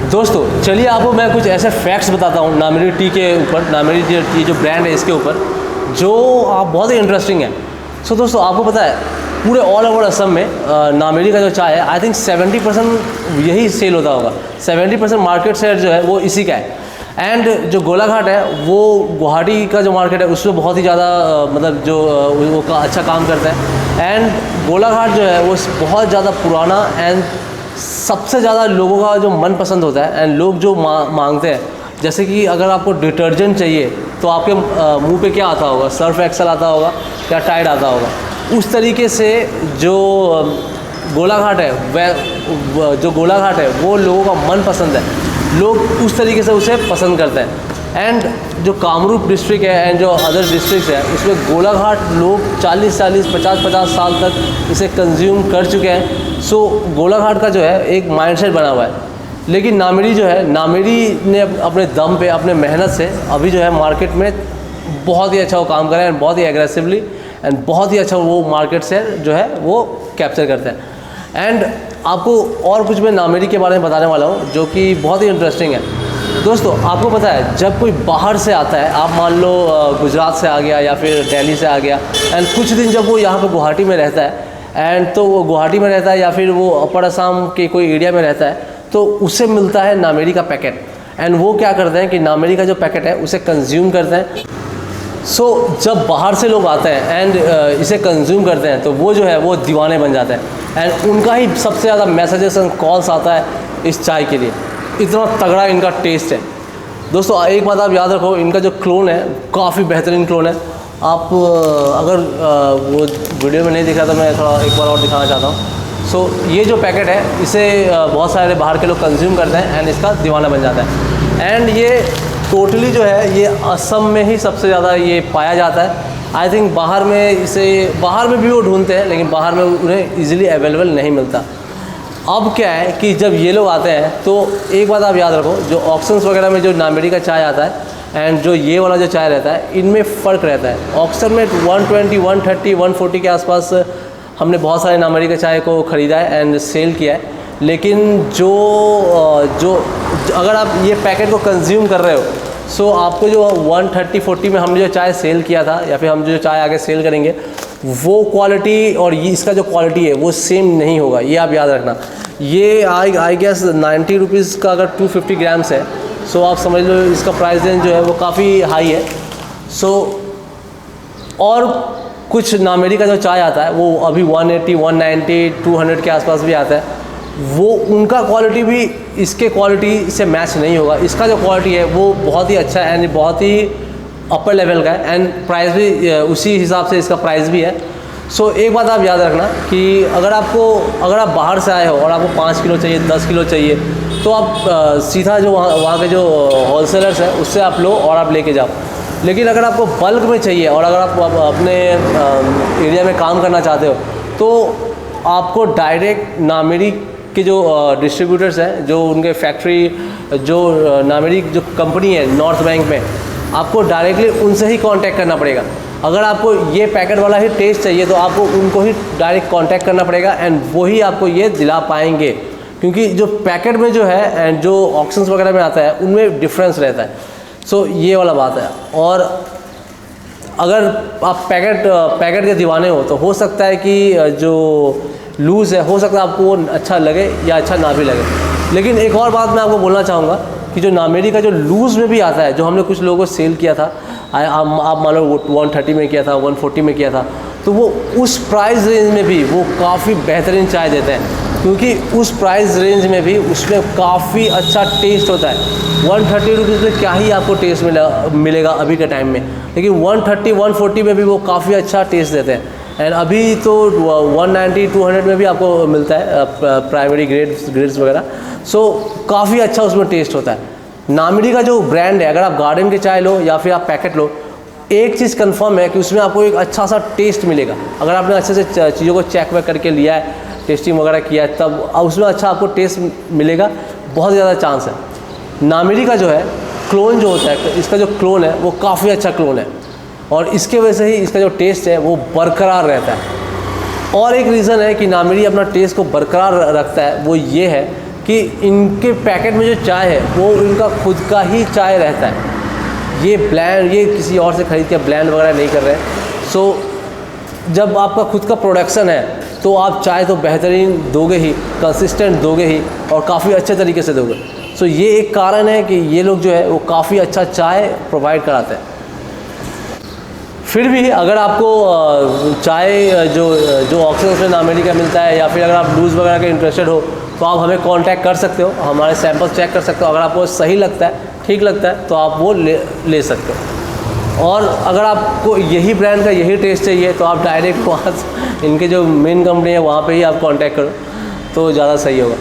दोस्तों चलिए आपको मैं कुछ ऐसे फैक्ट्स बताता हूँ नामेरी टी के ऊपर, नामेरी टी जो ब्रांड है इसके ऊपर, जो आप बहुत ही इंटरेस्टिंग है। सो दोस्तों आपको पता है पूरे ऑल ओवर असम में नामेरी का जो चाय है आई थिंक 70% यही सेल होता होगा। 70% मार्केट शेयर जो है वो इसी का है। एंड जो गोलाघाट है वो गुवाहाटी का जो मार्केट है उसमें बहुत ही ज़्यादा मतलब जो वो अच्छा काम करता है। एंड गोलाघाट जो है वो बहुत ज़्यादा पुराना एंड सबसे ज़्यादा लोगों का जो मन पसंद होता है एंड लोग जो मांगते हैं। जैसे कि अगर आपको डिटर्जेंट चाहिए तो आपके मुंह पे क्या आता होगा, सर्फ एक्सेल आता होगा या टाइड आता होगा। उस तरीके से जो गोलाघाट है वो लोगों का मन पसंद है, लोग उस तरीके से उसे पसंद करते हैं। एंड जो कामरूप डिस्ट्रिक्ट है एंड जो अदर डिस्ट्रिक्ट है उसमें गोलाघाट लोग 40-40, 50-50 साल तक इसे कंज्यूम कर चुके हैं। सो गोलाघाट का जो है एक माइंडसेट बना हुआ है। लेकिन नामेरी जो है, नामेरी ने अपने दम पे, अपने मेहनत से अभी जो है मार्केट में बहुत ही अच्छा वो काम कर रहे हैं, बहुत ही एग्रेसिवली एंड बहुत ही अच्छा वो मार्केट से जो है वो कैप्चर करते हैं। एंड आपको और कुछ मैं नामेरी के बारे में बताने वाला हूँ जो कि बहुत ही इंटरेस्टिंग है। दोस्तों आपको पता है जब कोई बाहर से आता है, आप मान लो गुजरात से आ गया या फिर दिल्ली से आ गया, एंड कुछ दिन जब वो यहाँ पे गुवाहाटी में रहता है एंड तो वो गुवाहाटी में रहता है या फिर वो अपर असम के कोई एरिया में रहता है, तो उससे मिलता है नामेरी का पैकेट। एंड वो क्या करते हैं कि नामेरी का जो पैकेट है उसे कंज्यूम करते हैं। सो जब बाहर से लोग आते हैं एंड इसे कंज्यूम करते हैं तो वो जो है वो दीवाने बन जाते हैं एंड उनका ही सबसे ज़्यादा मैसेजेस एंड कॉल्स आता है इस चाय के लिए। इतना तगड़ा इनका टेस्ट है। दोस्तों एक बात आप याद रखो, इनका जो क्लोन है काफ़ी बेहतरीन क्लोन है। आप अगर वो वीडियो में नहीं दिखा तो मैं थोड़ा एक बार और दिखाना चाहता हूँ। सो ये जो पैकेट है इसे बहुत सारे बाहर के लोग कंज्यूम करते हैं एंड इसका दीवाना बन जाता है। एंड ये टोटली जो है ये असम में ही सबसे ज़्यादा ये पाया जाता है। आई थिंक बाहर में भी वो ढूंढते हैं लेकिन बाहर में उन्हें ईजिली अवेलेबल नहीं मिलता। अब क्या है कि जब ये लोग आते हैं तो एक बात आप याद रखो, जो ऑक्शंस वगैरह में जो नामेरी का चाय आता है एंड जो ये वाला जो चाय रहता है इनमें फ़र्क रहता है। ऑक्शन में 120, 130, 140 के आसपास हमने बहुत सारे नामेरी का चाय को ख़रीदा है एंड सेल किया है। लेकिन जो अगर आप ये पैकेट को कंज्यूम कर रहे हो, सो आपको जो 130-40 में हमने जो चाय सेल किया था या फिर हम जो चाय आगे सेल करेंगे वो क्वालिटी और ये इसका जो क्वालिटी है वो सेम नहीं होगा, ये आप याद रखना। ये आई गेस 90 रुपीज़ का अगर 250 ग्राम्स है, सो आप समझ लो इसका प्राइस रेंज जो है वो काफ़ी हाई है। सो और कुछ नामेरी का जो चाय आता है वो अभी 180, 190, 200 के आसपास भी आता है, वो उनका क्वालिटी भी इसके क्वालिटी से मैच नहीं होगा। इसका जो क्वालिटी है वो बहुत ही अच्छा है एंड बहुत ही अपर लेवल का है एंड प्राइस भी उसी हिसाब से इसका प्राइस भी है। सो एक बात आप याद रखना कि अगर आप बाहर से आए हो और आपको 5 किलो चाहिए, 10 किलो चाहिए, तो आप सीधा जो वहाँ के जो होलसेलर्स हैं उससे आप लो और आप लेके जाओ। लेकिन अगर आपको बल्क में चाहिए और अगर आप अपने एरिया में काम करना चाहते हो तो आपको डायरेक्ट नामेरी के जो डिस्ट्रीब्यूटर्स हैं, जो उनके फैक्ट्री, जो नामेरी जो कंपनी है नॉर्थ बैंक में, आपको डायरेक्टली उनसे ही कांटेक्ट करना पड़ेगा। अगर आपको ये पैकेट वाला ही टेस्ट चाहिए तो आपको उनको ही डायरेक्ट कांटेक्ट करना पड़ेगा एंड वो ही आपको ये दिला पाएंगे, क्योंकि जो पैकेट में जो है एंड जो ऑक्शंस वगैरह में आता है उनमें डिफरेंस रहता है। सो ये वाला बात है। और अगर आप पैकेट के दीवाने हो तो हो सकता है कि जो लूज़ है हो सकता है आपको वो अच्छा लगे या अच्छा ना भी लगे। लेकिन एक और बात मैं आपको बोलना चाहूँगा कि जो नामेरी का जो लूज़ में भी आता है, जो हमने कुछ लोगों को सेल किया था, आप मान लो 130 में किया था, 140 में किया था, तो वो उस प्राइस रेंज में भी वो काफ़ी बेहतरीन चाय देते हैं, क्योंकि उस प्राइस रेंज में भी उसमें काफ़ी अच्छा टेस्ट होता है। 130 रुपीज़ में क्या ही आपको टेस्ट मिलेगा अभी के टाइम में, लेकिन 130, 140 में भी वो काफ़ी अच्छा टेस्ट देते हैं। एंड अभी तो 190, 200 में भी आपको मिलता है प्राइमरी ग्रेड्स वगैरह। सो काफ़ी अच्छा उसमें टेस्ट होता है। नामेरी का जो ब्रांड है, अगर आप गार्डन के चाय लो या फिर आप पैकेट लो, एक चीज़ कंफर्म है कि उसमें आपको एक अच्छा सा टेस्ट मिलेगा। अगर आपने अच्छे से चीज़ों को चेक वेक करके लिया है, टेस्टिंग वगैरह किया है, तब उसमें अच्छा आपको टेस्ट मिलेगा, बहुत ज़्यादा चांस है। नामेरी का जो है क्लोन जो होता है, इसका जो क्लोन है वो काफ़ी अच्छा क्लोन है और इसके वजह से ही इसका जो टेस्ट है वो बरकरार रहता है। और एक रीज़न है कि नामेरी अपना टेस्ट को बरकरार रखता है, वो ये है कि कि इनके पैकेट में जो चाय है वो इनका खुद का ही चाय रहता है, ये ब्लेंड, ये किसी और से खरीद के ब्लेंड वगैरह नहीं कर रहे हैं। सो जब आपका खुद का प्रोडक्शन है तो आप चाय तो बेहतरीन दोगे ही, कंसिस्टेंट दोगे ही और काफ़ी अच्छे तरीके से दोगे। सो ये एक कारण है कि ये लोग जो है वो काफ़ी अच्छा चाय प्रोवाइड कराते हैं। फिर भी अगर आपको चाय जो ऑक्सीजन में नामेरी का मिलता है या फिर अगर आप लूज़ वगैरह के इंटरेस्टेड हो तो आप हमें कांटेक्ट कर सकते हो, हमारे सैंपल्स चेक कर सकते हो। अगर आपको सही लगता है, ठीक लगता है तो आप वो ले सकते हो। और अगर आपको यही ब्रांड का यही टेस्ट चाहिए तो आप डायरेक्ट वहाँ इनके जो मेन कंपनी है वहाँ पे ही आप कांटेक्ट करो तो ज़्यादा सही होगा।